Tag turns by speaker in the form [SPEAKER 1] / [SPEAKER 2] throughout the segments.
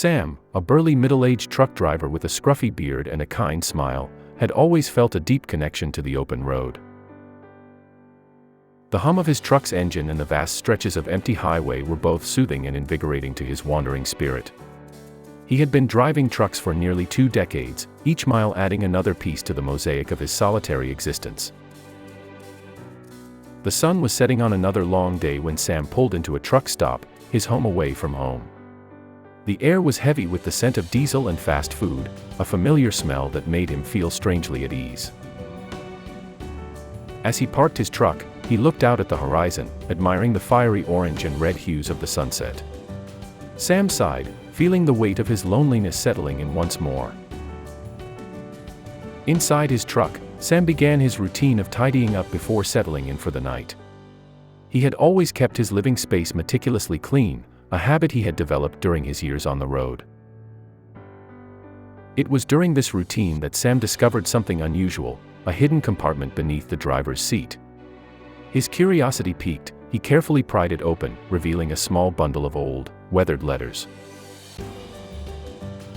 [SPEAKER 1] Sam, a burly middle-aged truck driver with a scruffy beard and a kind smile, had always felt a deep connection to the open road. The hum of his truck's engine and the vast stretches of empty highway were both soothing and invigorating to his wandering spirit. He had been driving trucks for nearly 2 decades, each mile adding another piece to the mosaic of his solitary existence. The sun was setting on another long day when Sam pulled into a truck stop, his home away from home. The air was heavy with the scent of diesel and fast food, a familiar smell that made him feel strangely at ease. As he parked his truck, he looked out at the horizon, admiring the fiery orange and red hues of the sunset. Sam sighed, feeling the weight of his loneliness settling in once more. Inside his truck, Sam began his routine of tidying up before settling in for the night. He had always kept his living space meticulously clean, a habit he had developed during his years on the road. It was during this routine that Sam discovered something unusual, a hidden compartment beneath the driver's seat. His curiosity piqued, he carefully pried it open, revealing a small bundle of old, weathered letters.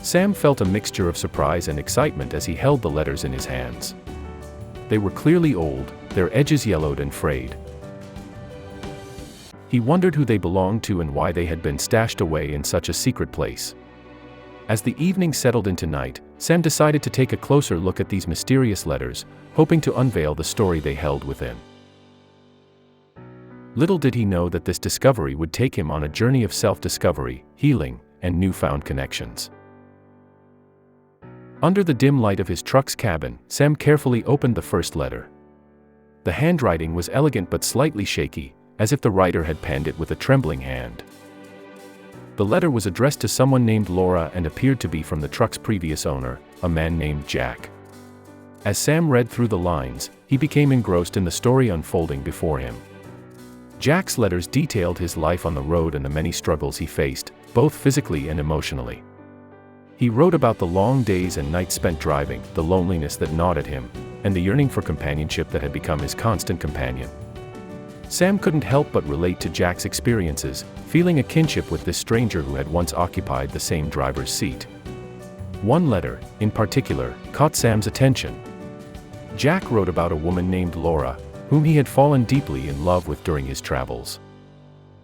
[SPEAKER 1] Sam felt a mixture of surprise and excitement as he held the letters in his hands. They were clearly old, their edges yellowed and frayed. He wondered who they belonged to and why they had been stashed away in such a secret place. As the evening settled into night, Sam decided to take a closer look at these mysterious letters, hoping to unveil the story they held within. Little did he know that this discovery would take him on a journey of self-discovery, healing, and newfound connections. Under the dim light of his truck's cabin, Sam carefully opened the first letter. The handwriting was elegant but slightly shaky, as if the writer had penned it with a trembling hand. The letter was addressed to someone named Laura and appeared to be from the truck's previous owner, a man named Jack. As Sam read through the lines, he became engrossed in the story unfolding before him. Jack's letters detailed his life on the road and the many struggles he faced, both physically and emotionally. He wrote about the long days and nights spent driving, the loneliness that gnawed at him, and the yearning for companionship that had become his constant companion. Sam couldn't help but relate to Jack's experiences, feeling a kinship with this stranger who had once occupied the same driver's seat. One letter, in particular, caught Sam's attention. Jack wrote about a woman named Laura, whom he had fallen deeply in love with during his travels.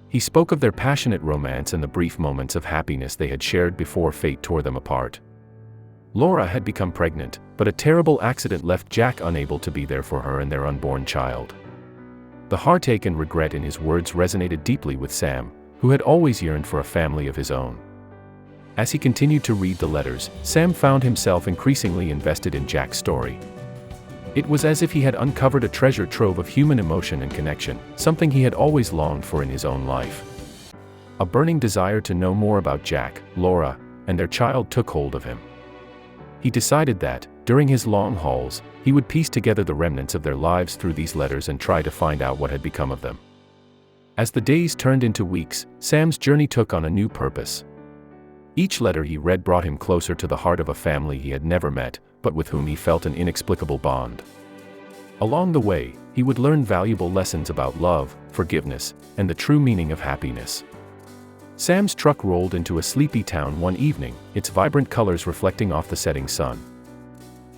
[SPEAKER 1] He spoke of their passionate romance and the brief moments of happiness they had shared before fate tore them apart. Laura had become pregnant, but a terrible accident left Jack unable to be there for her and their unborn child. The heartache and regret in his words resonated deeply with Sam, who had always yearned for a family of his own. As he continued to read the letters, Sam found himself increasingly invested in Jack's story. It was as if he had uncovered a treasure trove of human emotion and connection, something he had always longed for in his own life. A burning desire to know more about Jack, Laura, and their child took hold of him. He decided that, during his long hauls, he would piece together the remnants of their lives through these letters and try to find out what had become of them. As the days turned into weeks, Sam's journey took on a new purpose. Each letter he read brought him closer to the heart of a family he had never met, but with whom he felt an inexplicable bond. Along the way, he would learn valuable lessons about love, forgiveness, and the true meaning of happiness. Sam's truck rolled into a sleepy town one evening, its vibrant colors reflecting off the setting sun.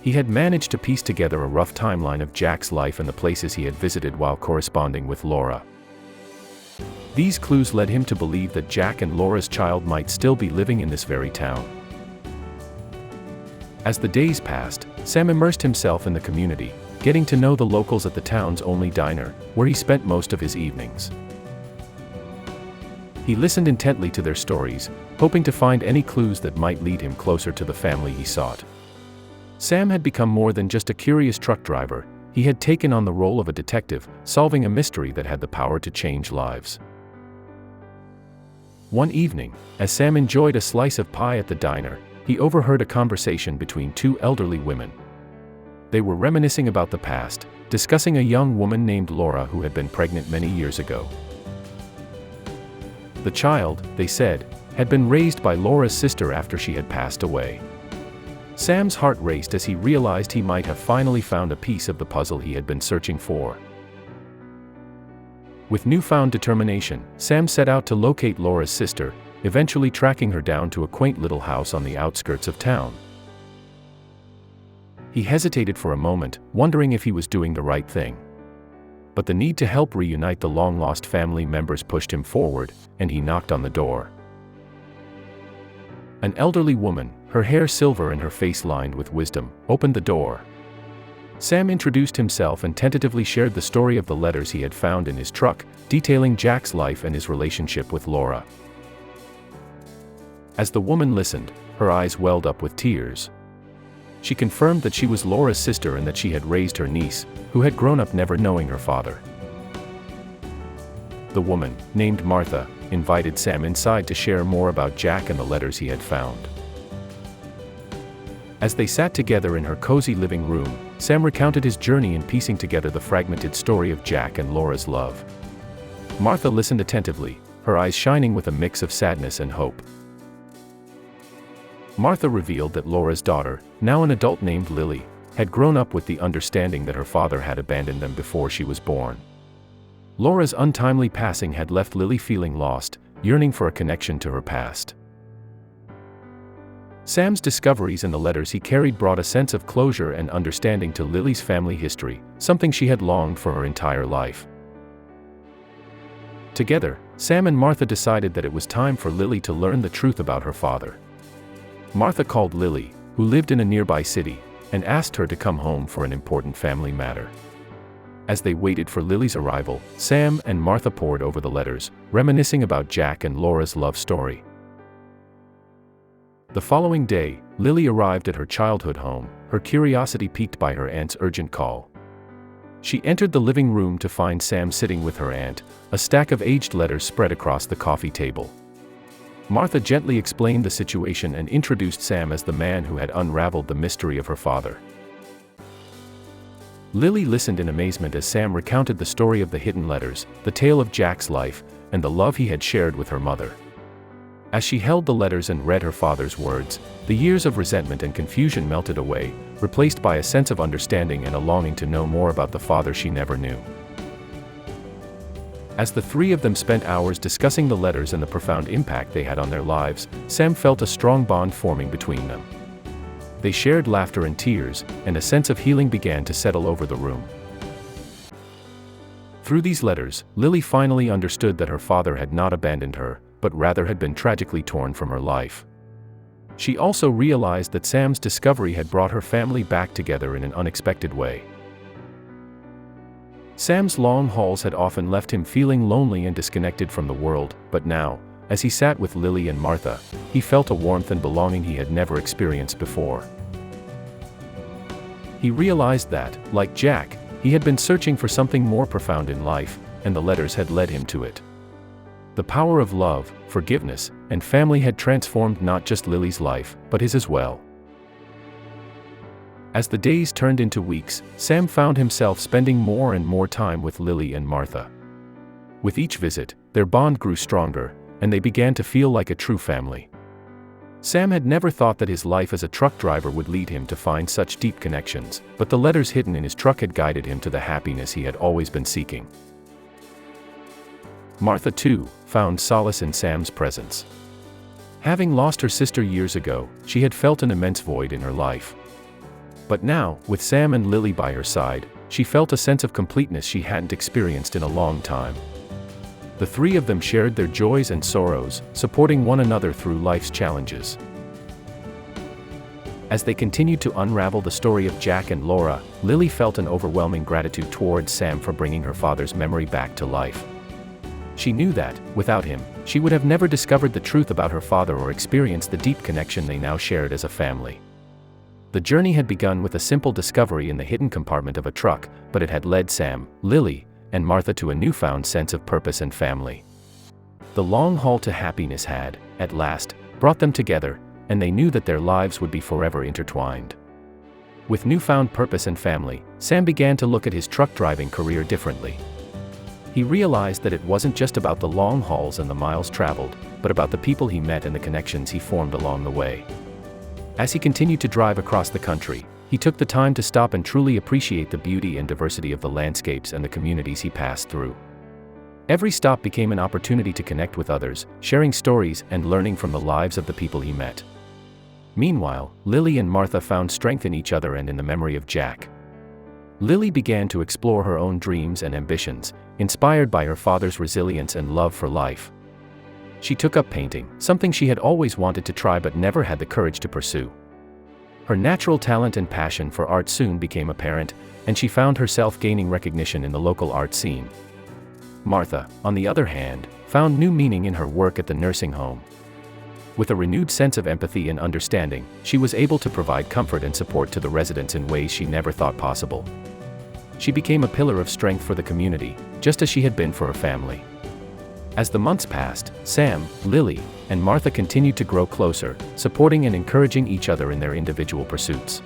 [SPEAKER 1] He had managed to piece together a rough timeline of Jack's life and the places he had visited while corresponding with Laura. These clues led him to believe that Jack and Laura's child might still be living in this very town. As the days passed, Sam immersed himself in the community, getting to know the locals at the town's only diner, where he spent most of his evenings. He listened intently to their stories, hoping to find any clues that might lead him closer to the family he sought. Sam had become more than just a curious truck driver. He had taken on the role of a detective, solving a mystery that had the power to change lives. One evening, as Sam enjoyed a slice of pie at the diner, he overheard a conversation between two elderly women. They were reminiscing about the past, discussing a young woman named Laura who had been pregnant many years ago. The child, they said, had been raised by Laura's sister after she had passed away. Sam's heart raced as he realized he might have finally found a piece of the puzzle he had been searching for. With newfound determination, Sam set out to locate Laura's sister, eventually tracking her down to a quaint little house on the outskirts of town. He hesitated for a moment, wondering if he was doing the right thing. But the need to help reunite the long-lost family members pushed him forward, and he knocked on the door. An elderly woman, her hair silver and her face lined with wisdom, opened the door. Sam introduced himself and tentatively shared the story of the letters he had found in his truck, detailing Jack's life and his relationship with Laura. As the woman listened, her eyes welled up with tears. She confirmed that she was Laura's sister and that she had raised her niece, who had grown up never knowing her father. The woman, named Martha, invited Sam inside to share more about Jack and the letters he had found. As they sat together in her cozy living room, Sam recounted his journey in piecing together the fragmented story of Jack and Laura's love. Martha listened attentively, her eyes shining with a mix of sadness and hope. Martha revealed that Laura's daughter, now an adult named Lily, had grown up with the understanding that her father had abandoned them before she was born. Laura's untimely passing had left Lily feeling lost, yearning for a connection to her past. Sam's discoveries and the letters he carried brought a sense of closure and understanding to Lily's family history, something she had longed for her entire life. Together, Sam and Martha decided that it was time for Lily to learn the truth about her father. Martha called Lily, who lived in a nearby city, and asked her to come home for an important family matter. As they waited for Lily's arrival, Sam and Martha pored over the letters, reminiscing about Jack and Laura's love story. The following day, Lily arrived at her childhood home, her curiosity piqued by her aunt's urgent call. She entered the living room to find Sam sitting with her aunt, a stack of aged letters spread across the coffee table. Martha gently explained the situation and introduced Sam as the man who had unraveled the mystery of her father. Lily listened in amazement as Sam recounted the story of the hidden letters, the tale of Jack's life, and the love he had shared with her mother. As she held the letters and read her father's words, the years of resentment and confusion melted away, replaced by a sense of understanding and a longing to know more about the father she never knew. As the three of them spent hours discussing the letters and the profound impact they had on their lives, Sam felt a strong bond forming between them. They shared laughter and tears, and a sense of healing began to settle over the room. Through these letters, Lily finally understood that her father had not abandoned her, but rather had been tragically torn from her life. She also realized that Sam's discovery had brought her family back together in an unexpected way. Sam's long hauls had often left him feeling lonely and disconnected from the world, but now, as he sat with Lily and Martha, he felt a warmth and belonging he had never experienced before. He realized that, like Jack, he had been searching for something more profound in life, and the letters had led him to it. The power of love, forgiveness, and family had transformed not just Lily's life, but his as well. As the days turned into weeks, Sam found himself spending more and more time with Lily and Martha. With each visit, their bond grew stronger, and they began to feel like a true family. Sam had never thought that his life as a truck driver would lead him to find such deep connections, but the letters hidden in his truck had guided him to the happiness he had always been seeking. Martha, too, found solace in Sam's presence. Having lost her sister years ago, she had felt an immense void in her life. But now, with Sam and Lily by her side, she felt a sense of completeness she hadn't experienced in a long time. The three of them shared their joys and sorrows, supporting one another through life's challenges. As they continued to unravel the story of Jack and Laura, Lily felt an overwhelming gratitude towards Sam for bringing her father's memory back to life. She knew that, without him, she would have never discovered the truth about her father or experienced the deep connection they now shared as a family. The journey had begun with a simple discovery in the hidden compartment of a truck, but it had led Sam, Lily, and Martha to a newfound sense of purpose and family. The long haul to happiness had, at last, brought them together, and they knew that their lives would be forever intertwined. With newfound purpose and family, Sam began to look at his truck driving career differently. He realized that it wasn't just about the long hauls and the miles traveled, but about the people he met and the connections he formed along the way. As he continued to drive across the country, he took the time to stop and truly appreciate the beauty and diversity of the landscapes and the communities he passed through. Every stop became an opportunity to connect with others, sharing stories and learning from the lives of the people he met. Meanwhile, Lily and Martha found strength in each other and in the memory of Jack. Lily began to explore her own dreams and ambitions, inspired by her father's resilience and love for life. She took up painting, something she had always wanted to try but never had the courage to pursue. Her natural talent and passion for art soon became apparent, and she found herself gaining recognition in the local art scene. Martha, on the other hand, found new meaning in her work at the nursing home. With a renewed sense of empathy and understanding, she was able to provide comfort and support to the residents in ways she never thought possible. She became a pillar of strength for the community, just as she had been for her family. As the months passed, Sam, Lily, and Martha continued to grow closer, supporting and encouraging each other in their individual pursuits.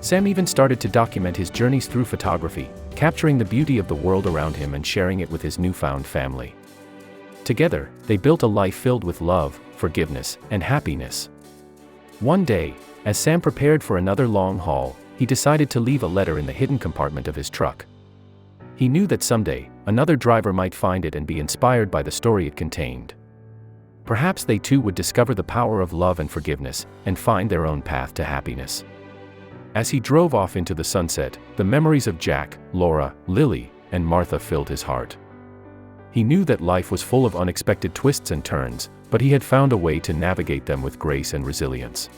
[SPEAKER 1] Sam even started to document his journeys through photography, capturing the beauty of the world around him and sharing it with his newfound family. Together, they built a life filled with love, forgiveness, and happiness. One day, as Sam prepared for another long haul, he decided to leave a letter in the hidden compartment of his truck. He knew that someday, another driver might find it and be inspired by the story it contained. Perhaps they too would discover the power of love and forgiveness, and find their own path to happiness. As he drove off into the sunset, the memories of Jack, Laura, Lily, and Martha filled his heart. He knew that life was full of unexpected twists and turns, but he had found a way to navigate them with grace and resilience.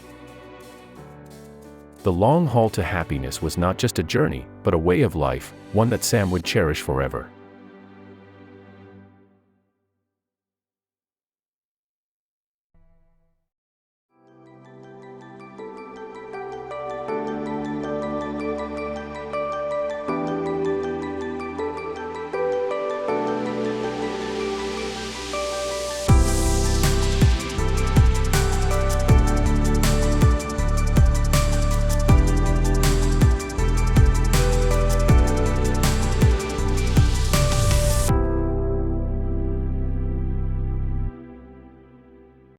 [SPEAKER 1] The long haul to happiness was not just a journey, but a way of life, one that Sam would cherish forever.